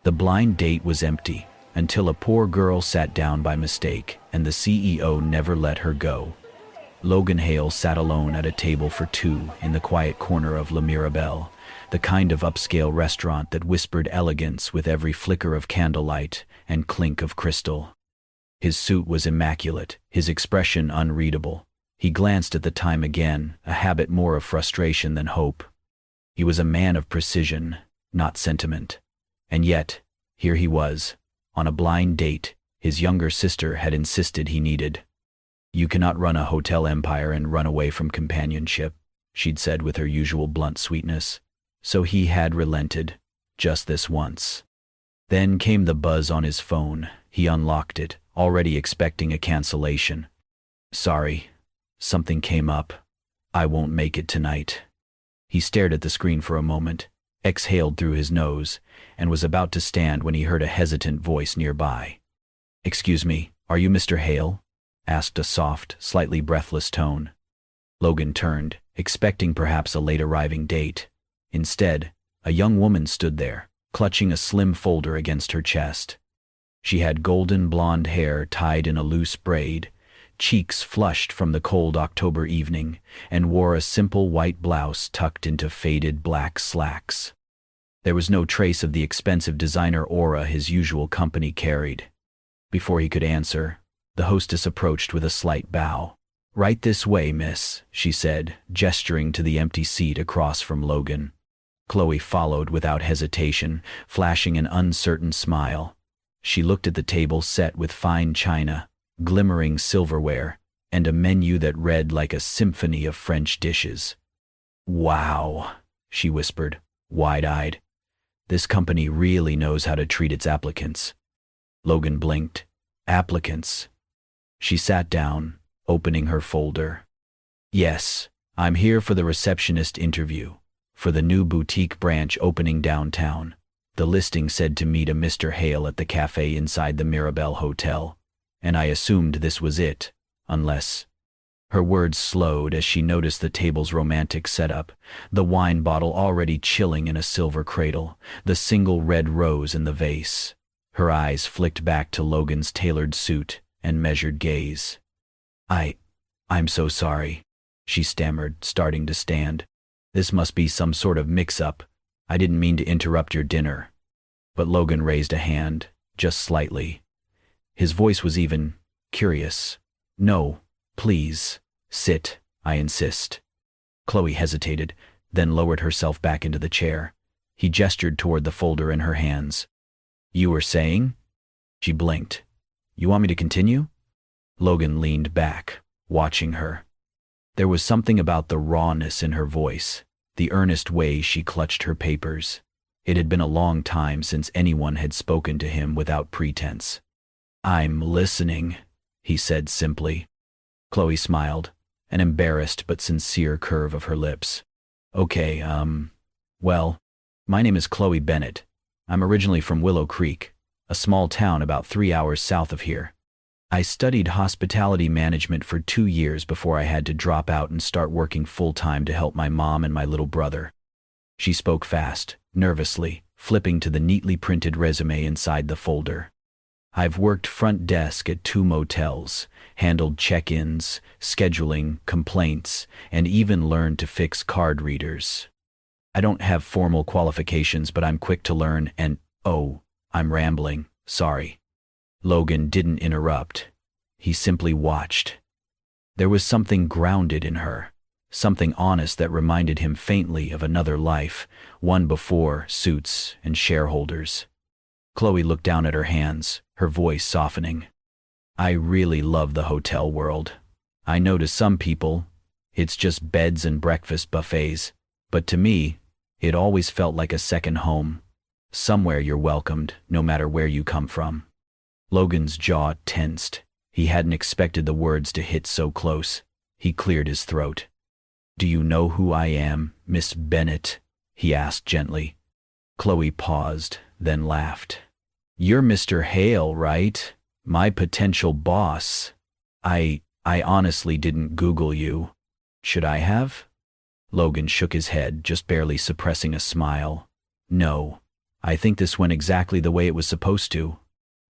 The blind date was empty, until a poor girl sat down by mistake, and the CEO never let her go. Logan Hale sat alone at a table for two in the quiet corner of La Mirabelle, the kind of upscale restaurant that whispered elegance with every flicker of candlelight and clink of crystal. His suit was immaculate, his expression unreadable. He glanced at the time again, a habit more of frustration than hope. He was a man of precision, not sentiment. And yet, here he was, on a blind date his younger sister had insisted he needed. "You cannot run a hotel empire and run away from companionship," she'd said with her usual blunt sweetness. So he had relented, just this once. Then came the buzz on his phone. He unlocked it, already expecting a cancellation. "Sorry, something came up. I won't make it tonight." He stared at the screen for a moment, exhaled through his nose, and was about to stand when he heard a hesitant voice nearby. "Excuse me, are you Mr. Hale?" asked a soft, slightly breathless tone. Logan turned, expecting perhaps a late-arriving date. Instead, a young woman stood there, clutching a slim folder against her chest. She had golden blonde hair tied in a loose braid, cheeks flushed from the cold October evening, and wore a simple white blouse tucked into faded black slacks. There was no trace of the expensive designer aura his usual company carried. Before he could answer, the hostess approached with a slight bow. "Right this way, miss," she said, gesturing to the empty seat across from Logan. Chloe followed without hesitation, flashing an uncertain smile. She looked at the table set with fine china, glimmering silverware, and a menu that read like a symphony of French dishes. "Wow," she whispered, wide-eyed. "This company really knows how to treat its applicants." Logan blinked. "Applicants?" She sat down, opening her folder. "Yes, I'm here for the receptionist interview, for the new boutique branch opening downtown. The listing said to meet a Mr. Hale at the cafe inside the Mirabelle Hotel, and I assumed this was it, unless—" Her words slowed as she noticed the table's romantic setup, the wine bottle already chilling in a silver cradle, the single red rose in the vase. Her eyes flicked back to Logan's tailored suit and measured gaze. I'm so sorry," she stammered, starting to stand. "This must be some sort of mix-up. I didn't mean to interrupt your dinner." But Logan raised a hand, just slightly. His voice was even curious. "No, please, sit, I insist." Chloe hesitated, then lowered herself back into the chair. He gestured toward the folder in her hands. "You were saying?" She blinked. "You want me to continue?" Logan leaned back, watching her. There was something about the rawness in her voice, the earnest way she clutched her papers. It had been a long time since anyone had spoken to him without pretense. "I'm listening," he said simply. Chloe smiled, an embarrassed but sincere curve of her lips. "Okay, well, my name is Chloe Bennett. I'm originally from Willow Creek, a small town about 3 hours south of here. I studied hospitality management for 2 years before I had to drop out and start working full-time to help my mom and my little brother." She spoke fast, nervously, flipping to the neatly printed resume inside the folder. "I've worked front desk at 2 motels, handled check-ins, scheduling, complaints, and even learned to fix card readers. I don't have formal qualifications, but I'm quick to learn and, oh, I'm rambling, sorry." Logan didn't interrupt. He simply watched. There was something grounded in her, something honest that reminded him faintly of another life, one before suits and shareholders. Chloe looked down at her hands, her voice softening. "I really love the hotel world. I know to some people, it's just beds and breakfast buffets, but to me, it always felt like a second home. Somewhere you're welcomed, no matter where you come from." Logan's jaw tensed. He hadn't expected the words to hit so close. He cleared his throat. "Do you know who I am, Miss Bennett?" he asked gently. Chloe paused, then laughed. "You're Mr. Hale, right? My potential boss. I honestly didn't Google you. Should I have?" Logan shook his head, just barely suppressing a smile. "No, I think this went exactly the way it was supposed to.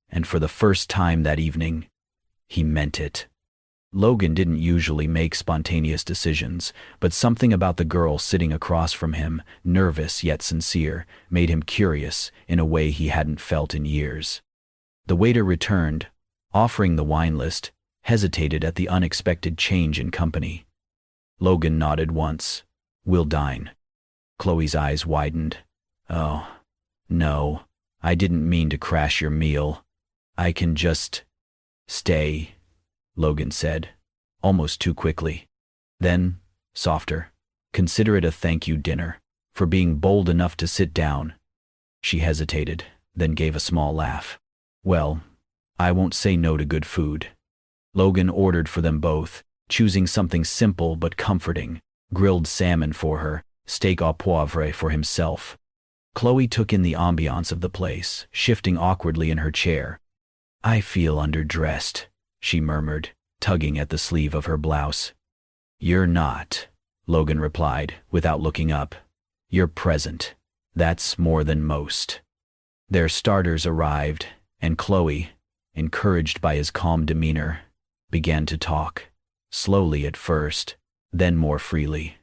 And for the first time that evening, he meant it. Logan didn't usually make spontaneous decisions, but something about the girl sitting across from him, nervous yet sincere, made him curious in a way he hadn't felt in years. The waiter returned, offering the wine list, hesitated at the unexpected change in company. Logan nodded once. "We'll dine." Chloe's eyes widened. "Oh, no, I didn't mean to crash your meal. I can just stay," Logan said, almost too quickly. Then, softer, "Consider it a thank you dinner, for being bold enough to sit down." She hesitated, then gave a small laugh. "Well, I won't say no to good food." Logan ordered for them both, choosing something simple but comforting, grilled salmon for her, steak au poivre for himself. Chloe took in the ambiance of the place, shifting awkwardly in her chair. "I feel underdressed," she murmured, tugging at the sleeve of her blouse. "You're not," Logan replied, without looking up. "You're present. That's more than most." Their starters arrived, and Chloe, encouraged by his calm demeanor, began to talk, slowly at first, then more freely.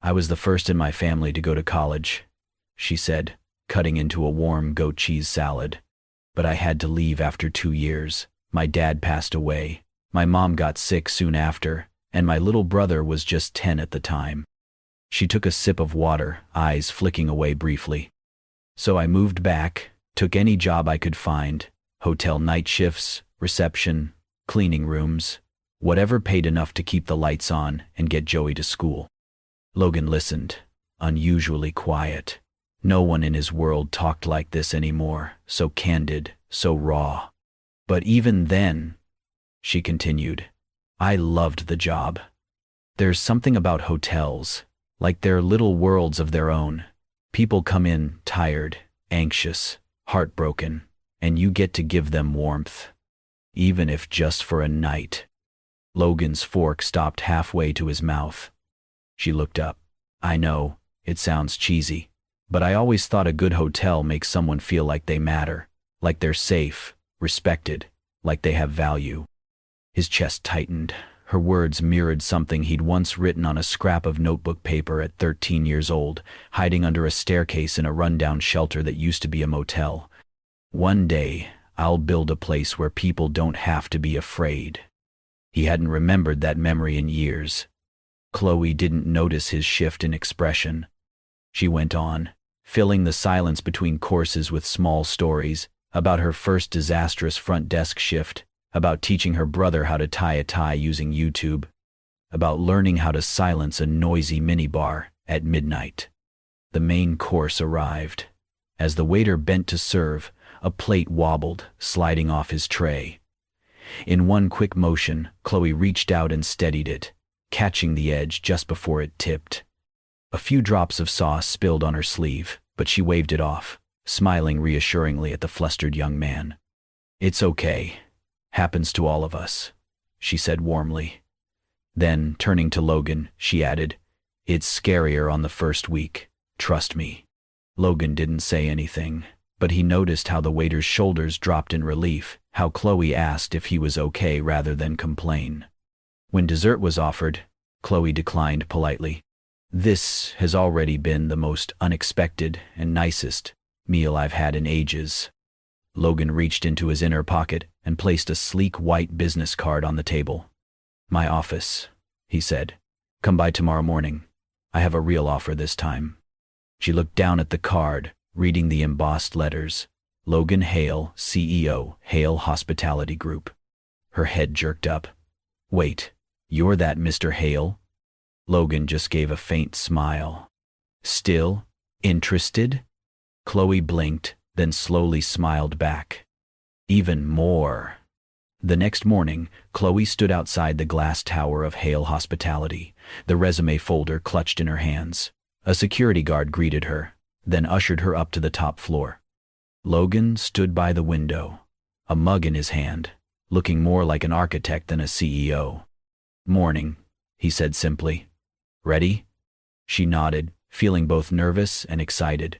"I was the first in my family to go to college," she said, cutting into a warm goat cheese salad. "But I had to leave after 2 years. My dad passed away, my mom got sick soon after, and my little brother was just 10 at the time." She took a sip of water, eyes flicking away briefly. "So I moved back, took any job I could find, hotel night shifts, reception, cleaning rooms, whatever paid enough to keep the lights on and get Joey to school." Logan listened, unusually quiet. No one in his world talked like this anymore, so candid, so raw. "But even then," she continued, "I loved the job. There's something about hotels, like they're little worlds of their own. People come in tired, anxious, heartbroken, and you get to give them warmth. Even if just for a night." Logan's fork stopped halfway to his mouth. She looked up. "I know, it sounds cheesy, but I always thought a good hotel makes someone feel like they matter, like they're safe, respected, like they have value." His chest tightened. Her words mirrored something he'd once written on a scrap of notebook paper at 13 years old, hiding under a staircase in a rundown shelter that used to be a motel. "One day, I'll build a place where people don't have to be afraid." He hadn't remembered that memory in years. Chloe didn't notice his shift in expression. She went on, filling the silence between courses with small stories about her first disastrous front desk shift, about teaching her brother how to tie a tie using YouTube, about learning how to silence a noisy minibar at midnight. The main course arrived. As the waiter bent to serve, a plate wobbled, sliding off his tray. In one quick motion, Chloe reached out and steadied it, catching the edge just before it tipped. A few drops of sauce spilled on her sleeve, but she waved it off, smiling reassuringly at the flustered young man. "It's okay. Happens to all of us," she said warmly. Then, turning to Logan, she added, "It's scarier on the first week. Trust me." Logan didn't say anything, but he noticed how the waiter's shoulders dropped in relief, how Chloe asked if he was okay rather than complain. When dessert was offered, Chloe declined politely. "This has already been the most unexpected and nicest meal I've had in ages." Logan reached into his inner pocket and placed a sleek white business card on the table. "My office," he said. "Come by tomorrow morning. I have a real offer this time." She looked down at the card, reading the embossed letters. Logan Hale, CEO, Hale Hospitality Group. Her head jerked up. "Wait, you're that Mr. Hale?" Logan just gave a faint smile. "Still interested?" Chloe blinked, then slowly smiled back. "Even more." The next morning, Chloe stood outside the glass tower of Hale Hospitality, the resume folder clutched in her hands. A security guard greeted her, then ushered her up to the top floor. Logan stood by the window, a mug in his hand, looking more like an architect than a CEO. "Morning," he said simply. "Ready?" She nodded, feeling both nervous and excited.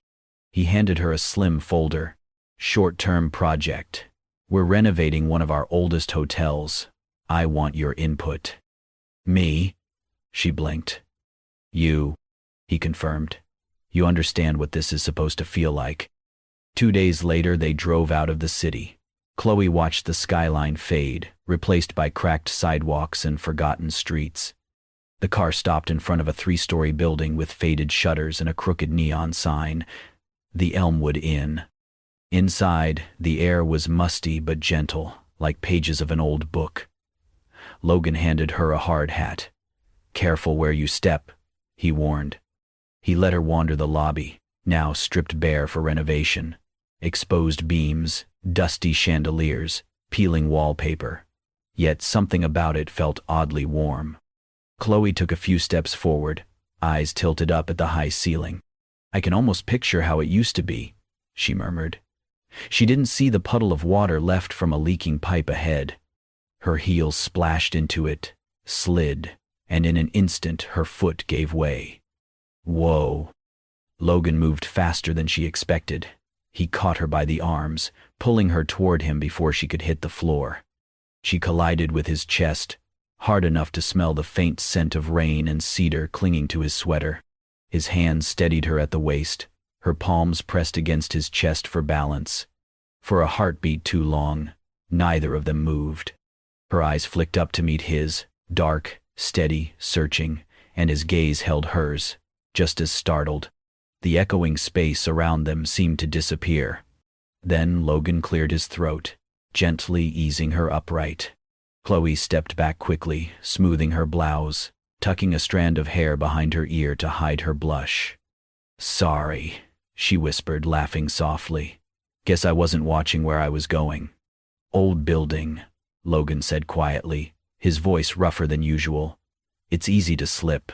He handed her a slim folder. Short-term project. We're renovating one of our oldest hotels. I want your input. Me? She blinked. You, he confirmed. You understand what this is supposed to feel like. 2 days later, they drove out of the city. Chloe watched the skyline fade, replaced by cracked sidewalks and forgotten streets. The car stopped in front of a 3-story building with faded shutters and a crooked neon sign, the Elmwood Inn. Inside, the air was musty but gentle, like pages of an old book. Logan handed her a hard hat. Careful where you step, he warned. He let her wander the lobby, now stripped bare for renovation. Exposed beams, dusty chandeliers, peeling wallpaper. Yet something about it felt oddly warm. Chloe took a few steps forward, eyes tilted up at the high ceiling. I can almost picture how it used to be, she murmured. She didn't see the puddle of water left from a leaking pipe ahead. Her heels splashed into it, slid, and in an instant her foot gave way. Whoa. Logan moved faster than she expected. He caught her by the arms, pulling her toward him before she could hit the floor. She collided with his chest, hard enough to smell the faint scent of rain and cedar clinging to his sweater. His hands steadied her at the waist, her palms pressed against his chest for balance. For a heartbeat too long, neither of them moved. Her eyes flicked up to meet his, dark, steady, searching, and his gaze held hers, just as startled. The echoing space around them seemed to disappear. Then Logan cleared his throat, gently easing her upright. Chloe stepped back quickly, smoothing her blouse, tucking a strand of hair behind her ear to hide her blush. Sorry, she whispered, laughing softly. Guess I wasn't watching where I was going. Old building, Logan said quietly, his voice rougher than usual. It's easy to slip.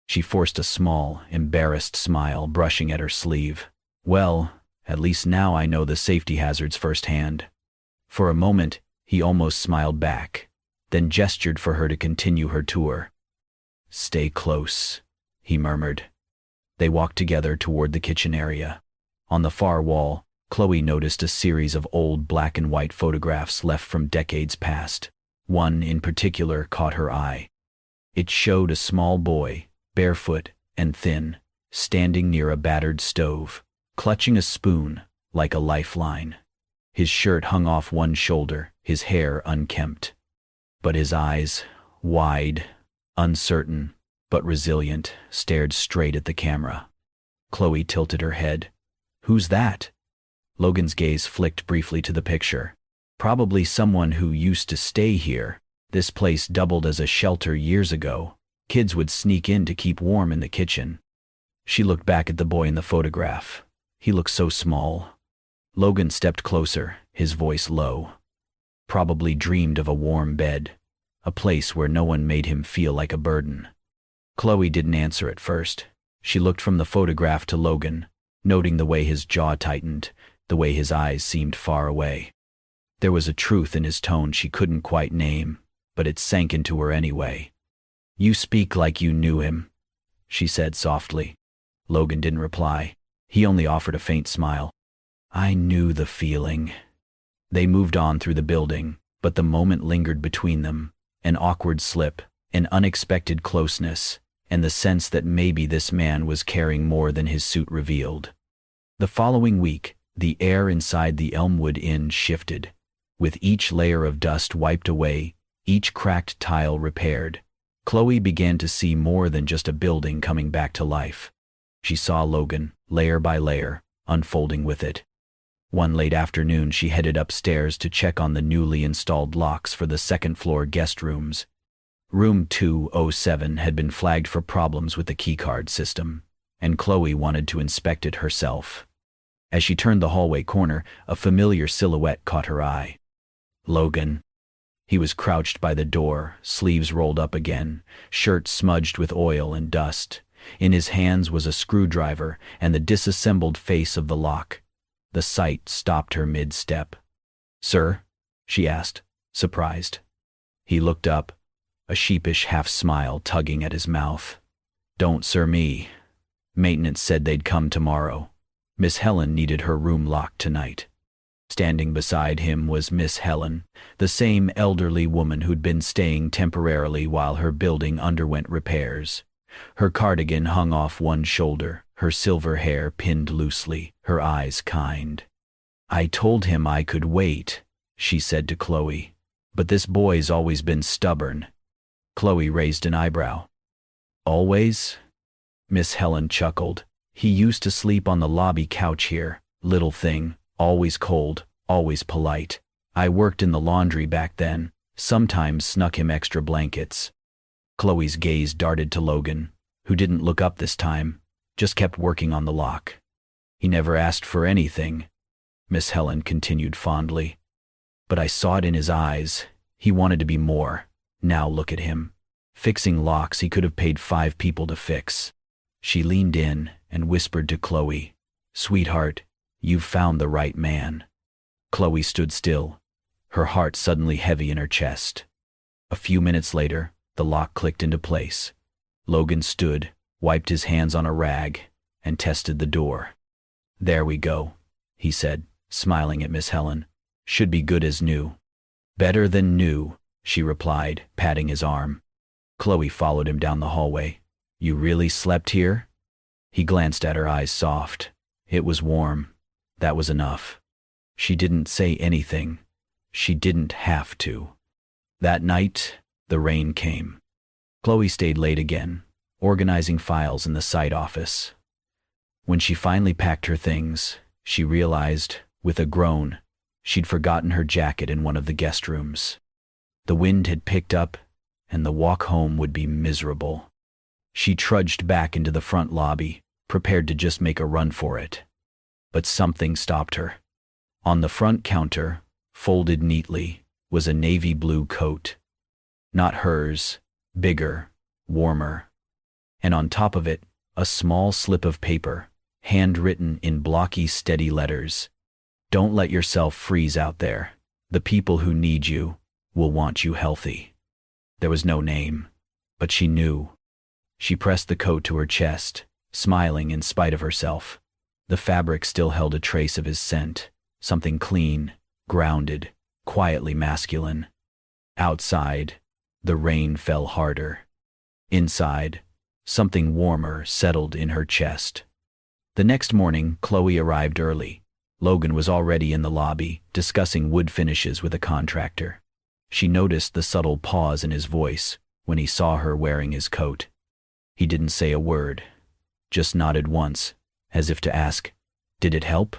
She forced a small, embarrassed smile, brushing at her sleeve. Well, at least now I know the safety hazards firsthand. For a moment, he almost smiled back, then gestured for her to continue her tour. Stay close, he murmured. They walked together toward the kitchen area. On the far wall, Chloe noticed a series of old black and white photographs left from decades past. One in particular caught her eye. It showed a small boy, barefoot and thin, standing near a battered stove, clutching a spoon like a lifeline. His shirt hung off one shoulder, his hair unkempt. But his eyes, wide, uncertain, but resilient, stared straight at the camera. Chloe tilted her head. Who's that? Logan's gaze flicked briefly to the picture. Probably someone who used to stay here. This place doubled as a shelter years ago. Kids would sneak in to keep warm in the kitchen. She looked back at the boy in the photograph. He looked so small. Logan stepped closer, his voice low. Probably dreamed of a warm bed, a place where no one made him feel like a burden. Chloe didn't answer at first. She looked from the photograph to Logan, noting the way his jaw tightened, the way his eyes seemed far away. There was a truth in his tone she couldn't quite name, but it sank into her anyway. You speak like you knew him, she said softly. Logan didn't reply. He only offered a faint smile. I knew the feeling. They moved on through the building, but the moment lingered between them, an awkward slip, an unexpected closeness, and the sense that maybe this man was carrying more than his suit revealed. The following week, the air inside the Elmwood Inn shifted. With each layer of dust wiped away, each cracked tile repaired, Chloe began to see more than just a building coming back to life. She saw Logan, layer by layer, unfolding with it. One late afternoon she headed upstairs to check on the newly installed locks for the second-floor guest rooms. Room 207 had been flagged for problems with the keycard system, and Chloe wanted to inspect it herself. As she turned the hallway corner, a familiar silhouette caught her eye. Logan. He was crouched by the door, sleeves rolled up again, shirt smudged with oil and dust. In his hands was a screwdriver and the disassembled face of the lock. The sight stopped her mid-step. Sir? She asked, surprised. He looked up, a sheepish half-smile tugging at his mouth. Don't sir me. Maintenance said they'd come tomorrow. Miss Helen needed her room locked tonight. Standing beside him was Miss Helen, the same elderly woman who'd been staying temporarily while her building underwent repairs. Her cardigan hung off one shoulder, her silver hair pinned loosely, her eyes kind. "I told him I could wait," she said to Chloe, "but this boy's always been stubborn." Chloe raised an eyebrow. "Always?" Miss Helen chuckled. "He used to sleep on the lobby couch here, little thing, always cold, always polite. I worked in the laundry back then, sometimes snuck him extra blankets." Chloe's gaze darted to Logan, who didn't look up this time, just kept working on the lock. "He never asked for anything," Miss Helen continued fondly. "But I saw it in his eyes. He wanted to be more. Now look at him. Fixing locks he could have paid 5 people to fix." She leaned in and whispered to Chloe, "Sweetheart, you've found the right man." Chloe stood still, her heart suddenly heavy in her chest. A few minutes later, the lock clicked into place. Logan stood, wiped his hands on a rag, and tested the door. "There we go," he said, smiling at Miss Helen. "Should be good as new." "Better than new," she replied, patting his arm. Chloe followed him down the hallway. "You really slept here?" He glanced at her, eyes soft. It was warm. That was enough. She didn't say anything. She didn't have to. That night, the rain came. Chloe stayed late again, organizing files in the site office. When she finally packed her things, she realized, with a groan, she'd forgotten her jacket in one of the guest rooms. The wind had picked up, and the walk home would be miserable. She trudged back into the front lobby, prepared to just make a run for it. But something stopped her. On the front counter, folded neatly, was a navy blue coat. Not hers, bigger, warmer. And on top of it, a small slip of paper, handwritten in blocky, steady letters. "Don't let yourself freeze out there. The people who need you will want you healthy." There was no name, but she knew. She pressed the coat to her chest, smiling in spite of herself. The fabric still held a trace of his scent, something clean, grounded, quietly masculine. Outside, the rain fell harder. Inside, something warmer settled in her chest. The next morning, Chloe arrived early. Logan was already in the lobby, discussing wood finishes with a contractor. She noticed the subtle pause in his voice when he saw her wearing his coat. He didn't say a word, just nodded once, as if to ask, "Did it help?"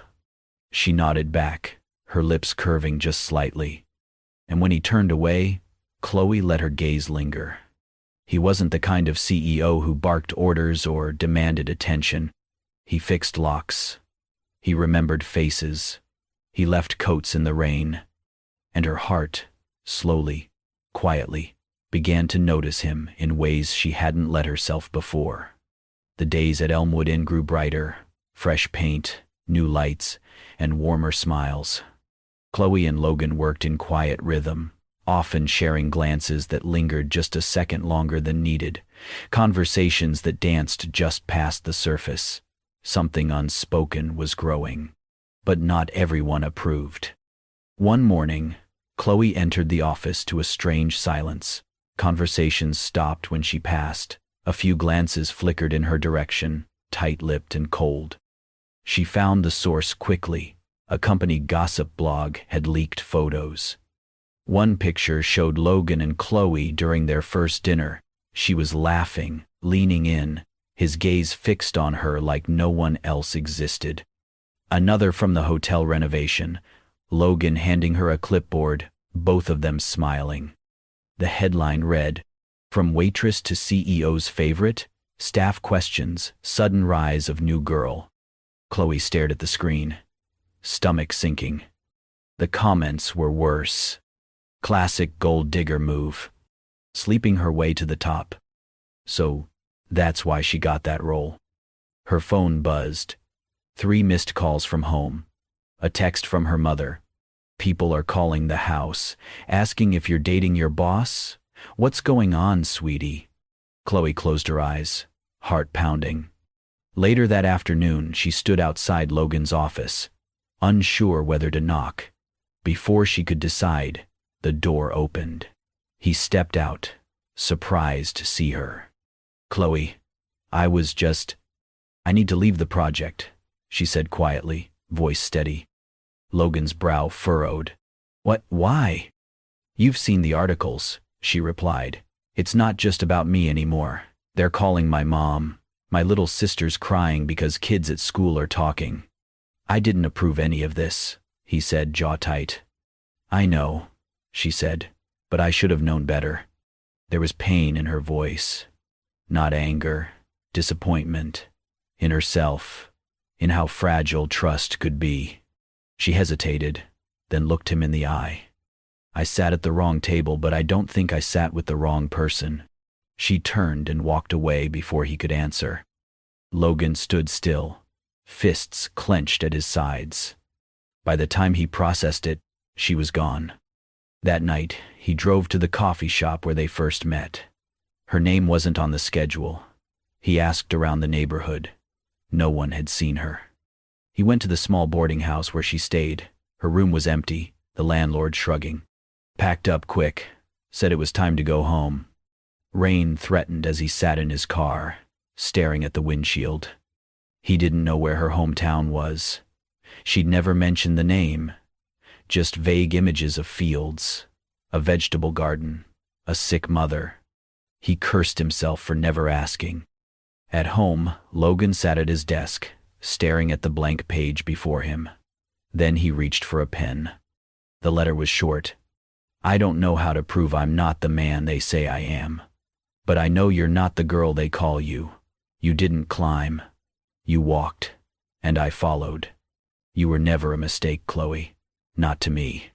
She nodded back, her lips curving just slightly. And when he turned away, Chloe let her gaze linger. He wasn't the kind of CEO who barked orders or demanded attention. He fixed locks. He remembered faces. He left coats in the rain. And her heart, slowly, quietly, began to notice him in ways she hadn't let herself before. The days at Elmwood Inn grew brighter, fresh paint, new lights, and warmer smiles. Chloe and Logan worked in quiet rhythm, often sharing glances that lingered just a second longer than needed, conversations that danced just past the surface. Something unspoken was growing, but not everyone approved. One morning, Chloe entered the office to a strange silence. Conversations stopped when she passed. A few glances flickered in her direction, tight-lipped and cold. She found the source quickly. A company gossip blog had leaked photos. One picture showed Logan and Chloe during their first dinner. She was laughing, leaning in, his gaze fixed on her like no one else existed. Another from the hotel renovation, Logan handing her a clipboard, both of them smiling. The headline read, "From waitress to CEO's favorite, staff questions, sudden rise of new girl." Chloe stared at the screen, stomach sinking. The comments were worse. Classic gold digger move. Sleeping her way to the top. So, that's why she got that role. Her phone buzzed. 3 missed calls from home. A text from her mother. "People are calling the house, asking if you're dating your boss. What's going on, sweetie?" Chloe closed her eyes, heart pounding. Later that afternoon, she stood outside Logan's office, unsure whether to knock. Before she could decide, the door opened. He stepped out, surprised to see her. "Chloe, I need to leave the project," she said quietly, voice steady. Logan's brow furrowed. "What? Why?" "You've seen the articles," she replied. "It's not just about me anymore. They're calling my mom. My little sister's crying because kids at school are talking." "I didn't approve any of this," he said, jaw tight. "I know," she said, "but I should have known better." There was pain in her voice. Not anger, disappointment. In herself, in how fragile trust could be. She hesitated, then looked him in the eye. "I sat at the wrong table, but I don't think I sat with the wrong person." She turned and walked away before he could answer. Logan stood still, fists clenched at his sides. By the time he processed it, she was gone. That night, he drove to the coffee shop where they first met. Her name wasn't on the schedule. He asked around the neighborhood. No one had seen her. He went to the small boarding house where she stayed. Her room was empty, the landlord shrugging. Packed up quick, said it was time to go home. Rain threatened as he sat in his car, staring at the windshield. He didn't know where her hometown was. She'd never mentioned the name. Just vague images of fields, a vegetable garden, a sick mother. He cursed himself for never asking. At home, Logan sat at his desk, staring at the blank page before him. Then he reached for a pen. The letter was short. "I don't know how to prove I'm not the man they say I am. But I know you're not the girl they call you. You didn't climb. You walked. And I followed. You were never a mistake, Chloe. Not to me."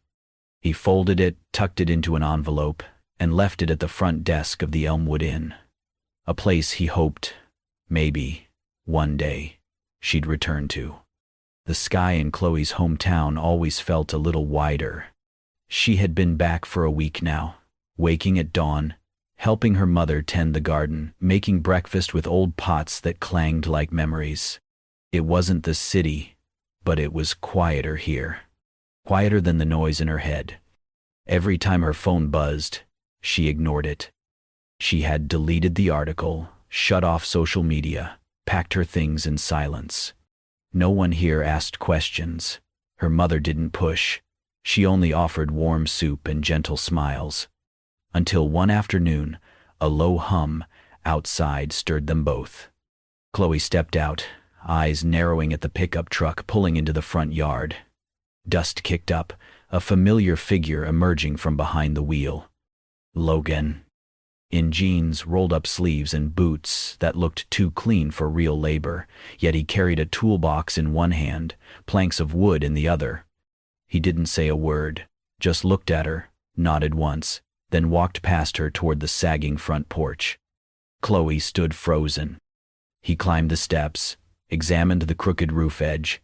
He folded it, tucked it into an envelope, and left it at the front desk of the Elmwood Inn. A place he hoped, maybe, one day, she'd return to. The sky in Chloe's hometown always felt a little wider. She had been back for a week now, waking at dawn, helping her mother tend the garden, making breakfast with old pots that clanged like memories. It wasn't the city, but it was quieter here. Quieter than the noise in her head. Every time her phone buzzed, she ignored it. She had deleted the article, shut off social media, packed her things in silence. No one here asked questions. Her mother didn't push. She only offered warm soup and gentle smiles. Until one afternoon, a low hum outside stirred them both. Chloe stepped out, eyes narrowing at the pickup truck pulling into the front yard. Dust kicked up, a familiar figure emerging from behind the wheel. Logan. In jeans, rolled-up sleeves, and boots that looked too clean for real labor, yet he carried a toolbox in one hand, planks of wood in the other. He didn't say a word, just looked at her, nodded once, then walked past her toward the sagging front porch. Chloe stood frozen. He climbed the steps, examined the crooked roof edge,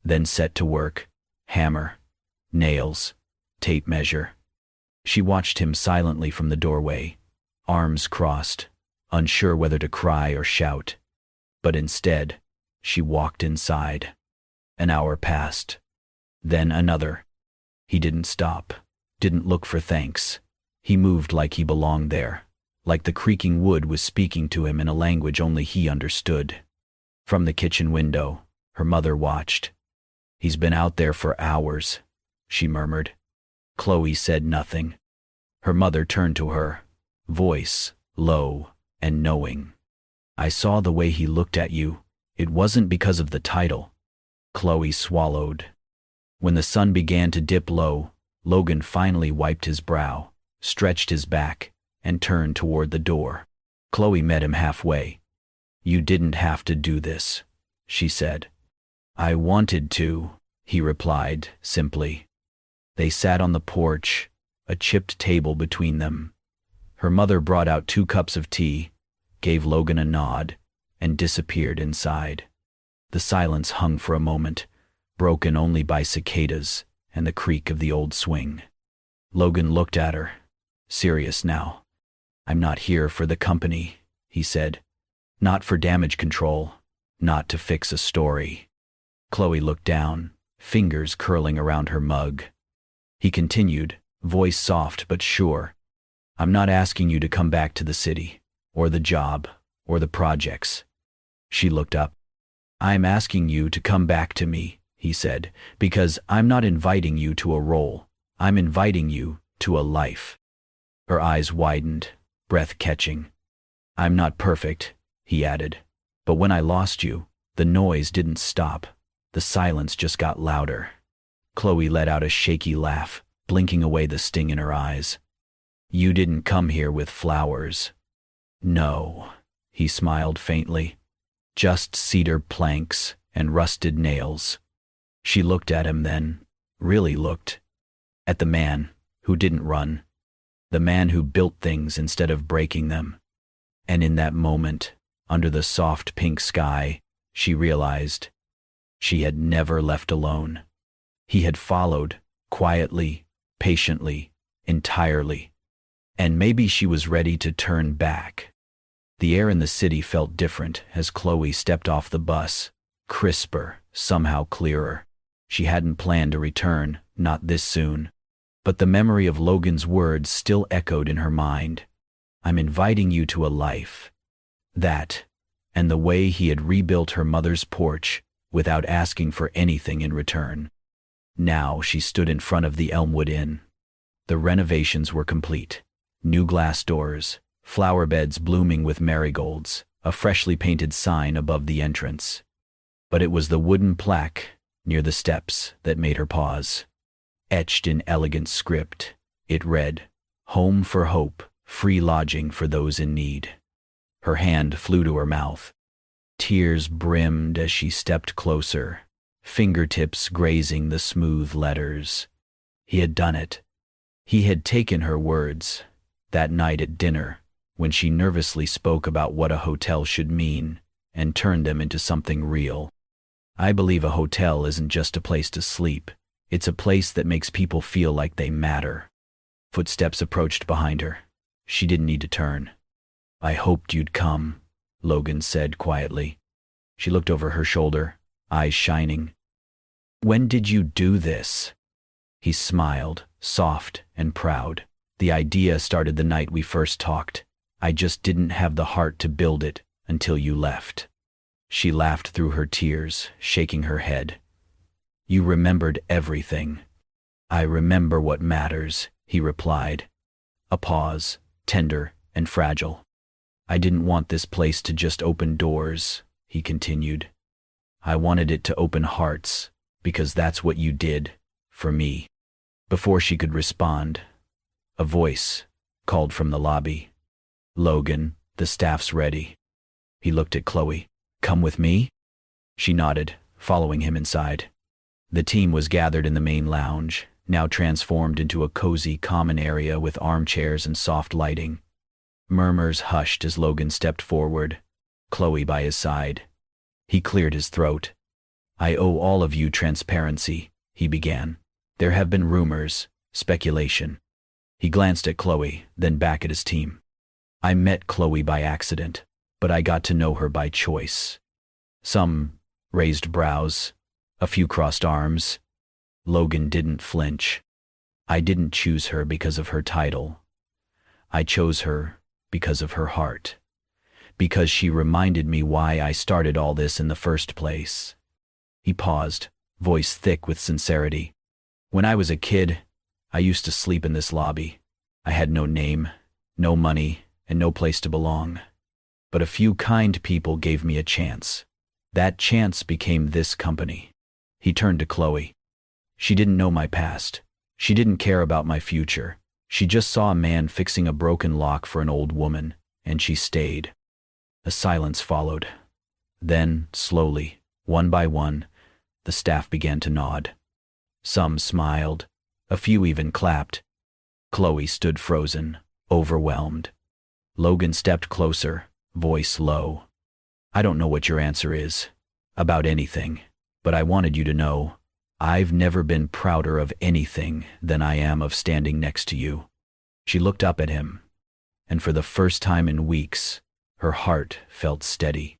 then set to work. Hammer, nails, tape measure. She watched him silently from the doorway, arms crossed, unsure whether to cry or shout. But instead, she walked inside. An hour passed. Then another. He didn't stop, didn't look for thanks. He moved like he belonged there, like the creaking wood was speaking to him in a language only he understood. From the kitchen window, her mother watched. "He's been out there for hours," she murmured. Chloe said nothing. Her mother turned to her, voice low and knowing. "I saw the way he looked at you. It wasn't because of the title." Chloe swallowed. When the sun began to dip low, Logan finally wiped his brow, stretched his back, and turned toward the door. Chloe met him halfway. "You didn't have to do this," she said. "I wanted to," he replied, simply. They sat on the porch, a chipped table between them. Her mother brought out 2 cups of tea, gave Logan a nod, and disappeared inside. The silence hung for a moment, broken only by cicadas and the creak of the old swing. Logan looked at her, serious now. "I'm not here for the company," he said. "Not for damage control. not to fix a story. Chloe looked down, fingers curling around her mug. He continued, voice soft but sure. I'm not asking you to come back to the city, or the job, or the projects. She looked up. I'm asking you to come back to me, he said, because I'm not inviting you to a role. I'm inviting you to a life. Her eyes widened, breath catching. I'm not perfect, he added, but when I lost you, the noise didn't stop. The silence just got louder. Chloe let out a shaky laugh, blinking away the sting in her eyes. You didn't come here with flowers. No, he smiled faintly. Just cedar planks and rusted nails. She looked at him then, really looked. At the man who didn't run. The man who built things instead of breaking them. And in that moment, under the soft pink sky, she realized she had never left alone. He had followed, quietly, patiently, entirely. And maybe she was ready to turn back. The air in the city felt different as Chloe stepped off the bus, crisper, somehow clearer. She hadn't planned to return, not this soon. But the memory of Logan's words still echoed in her mind. I'm inviting you to a life. That, and the way he had rebuilt her mother's porch without asking for anything in return. Now she stood in front of the Elmwood Inn. The renovations were complete. New glass doors, flower beds blooming with marigolds, a freshly painted sign above the entrance. But it was the wooden plaque near the steps that made her pause. Etched in elegant script, it read, Home for Hope, free lodging for those in need. Her hand flew to her mouth. Tears brimmed as she stepped closer, fingertips grazing the smooth letters. He had done it. He had taken her words, that night at dinner, when she nervously spoke about what a hotel should mean, and turned them into something real. I believe a hotel isn't just a place to sleep. It's a place that makes people feel like they matter. Footsteps approached behind her. She didn't need to turn. I hoped you'd come, Logan said quietly. She looked over her shoulder, eyes shining. When did you do this? He smiled, soft and proud. The idea started the night we first talked. I just didn't have the heart to build it until you left. She laughed through her tears, shaking her head. You remembered everything. I remember what matters, he replied. A pause, tender and fragile. I didn't want this place to just open doors, he continued. I wanted it to open hearts, because that's what you did, for me. Before she could respond, a voice called from the lobby. Logan, the staff's ready. He looked at Chloe. Come with me? She nodded, following him inside. The team was gathered in the main lounge, now transformed into a cozy common area with armchairs and soft lighting. Murmurs hushed as Logan stepped forward, Chloe by his side. He cleared his throat. I owe all of you transparency, he began. There have been rumors, speculation. He glanced at Chloe, then back at his team. I met Chloe by accident, but I got to know her by choice. Some raised brows, a few crossed arms. Logan didn't flinch. I didn't choose her because of her title. I chose her because of her heart. Because she reminded me why I started all this in the first place. He paused, voice thick with sincerity. When I was a kid, I used to sleep in this lobby. I had no name, no money, and no place to belong. But a few kind people gave me a chance. That chance became this company. He turned to Chloe. She didn't know my past. She didn't care about my future. She just saw a man fixing a broken lock for an old woman, and she stayed. A silence followed. Then, slowly, one by one, the staff began to nod. Some smiled. A few even clapped. Chloe stood frozen, overwhelmed. Logan stepped closer, voice low. I don't know what your answer is, about anything, but I wanted you to know, I've never been prouder of anything than I am of standing next to you. She looked up at him, and for the first time in weeks, her heart felt steady.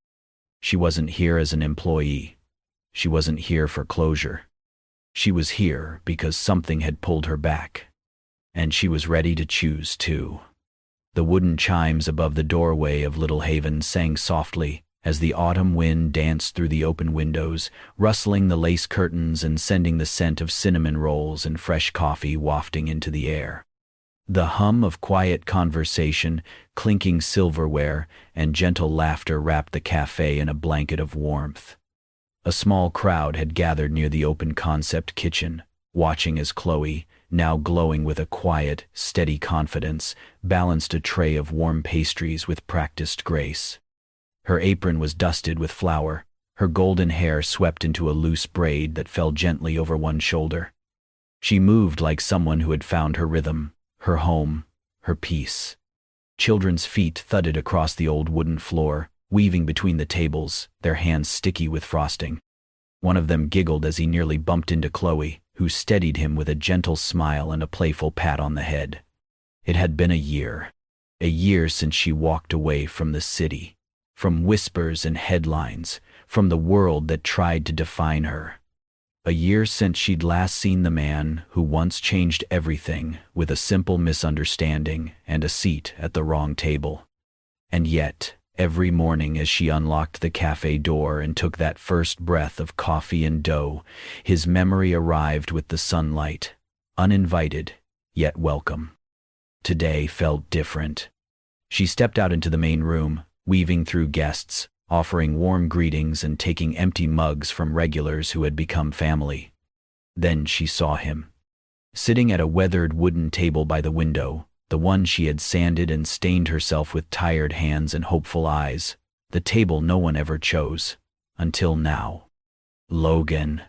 She wasn't here as an employee. She wasn't here for closure. She was here because something had pulled her back. And she was ready to choose, too. The wooden chimes above the doorway of Little Haven sang softly as the autumn wind danced through the open windows, rustling the lace curtains and sending the scent of cinnamon rolls and fresh coffee wafting into the air. The hum of quiet conversation, clinking silverware, and gentle laughter wrapped the cafe in a blanket of warmth. A small crowd had gathered near the open concept kitchen, watching as Chloe, now glowing with a quiet, steady confidence, balanced a tray of warm pastries with practiced grace. Her apron was dusted with flour, her golden hair swept into a loose braid that fell gently over one shoulder. She moved like someone who had found her rhythm, her home, her peace. Children's feet thudded across the old wooden floor, weaving between the tables, their hands sticky with frosting. One of them giggled as he nearly bumped into Chloe, who steadied him with a gentle smile and a playful pat on the head. It had been a year since she walked away from the city, from whispers and headlines, from the world that tried to define her. A year since she'd last seen the man who once changed everything with a simple misunderstanding and a seat at the wrong table. And yet, every morning as she unlocked the cafe door and took that first breath of coffee and dough, his memory arrived with the sunlight, uninvited, yet welcome. Today felt different. She stepped out into the main room, weaving through guests, offering warm greetings and taking empty mugs from regulars who had become family. Then she saw him. Sitting at a weathered wooden table by the window, the one she had sanded and stained herself with tired hands and hopeful eyes, the table no one ever chose, until now. Logan.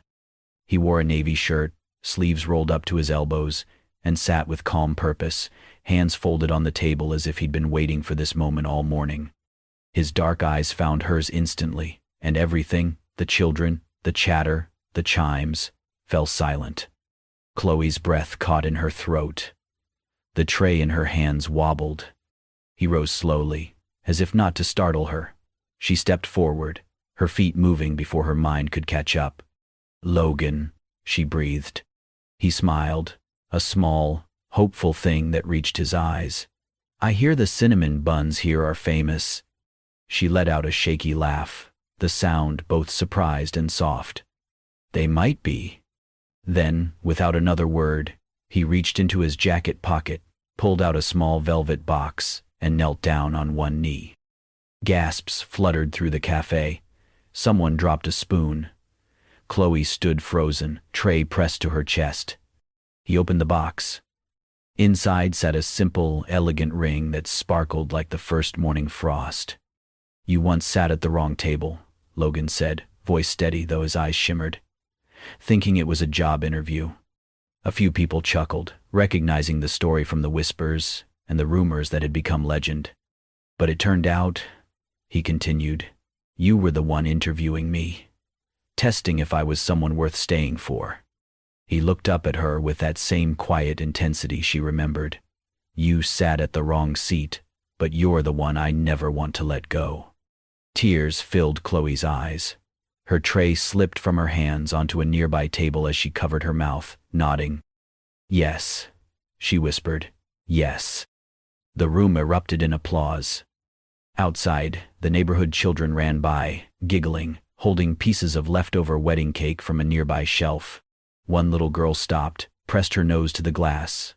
He wore a navy shirt, sleeves rolled up to his elbows, and sat with calm purpose, hands folded on the table as if he'd been waiting for this moment all morning. His dark eyes found hers instantly, and everything, the children, the chatter, the chimes, fell silent. Chloe's breath caught in her throat. The tray in her hands wobbled. He rose slowly, as if not to startle her. She stepped forward, her feet moving before her mind could catch up. "Logan," she breathed. He smiled, a small, hopeful thing that reached his eyes. "I hear the cinnamon buns here are famous." She let out a shaky laugh, the sound both surprised and soft. "They might be." Then, without another word, he reached into his jacket pocket, pulled out a small velvet box, and knelt down on one knee. Gasps fluttered through the cafe. Someone dropped a spoon. Chloe stood frozen, tray pressed to her chest. He opened the box. Inside sat a simple, elegant ring that sparkled like the first morning frost. "You once sat at the wrong table," Logan said, voice steady though his eyes shimmered. "Thinking it was a job interview." A few people chuckled, recognizing the story from the whispers and the rumors that had become legend. "But it turned out," he continued, "you were the one interviewing me, testing if I was someone worth staying for." He looked up at her with that same quiet intensity she remembered. "You sat at the wrong seat, but you're the one I never want to let go." Tears filled Chloe's eyes. Her tray slipped from her hands onto a nearby table as she covered her mouth, nodding. "Yes," she whispered, "yes." The room erupted in applause. Outside, the neighborhood children ran by, giggling, holding pieces of leftover wedding cake from a nearby shelf. One little girl stopped, pressed her nose to the glass,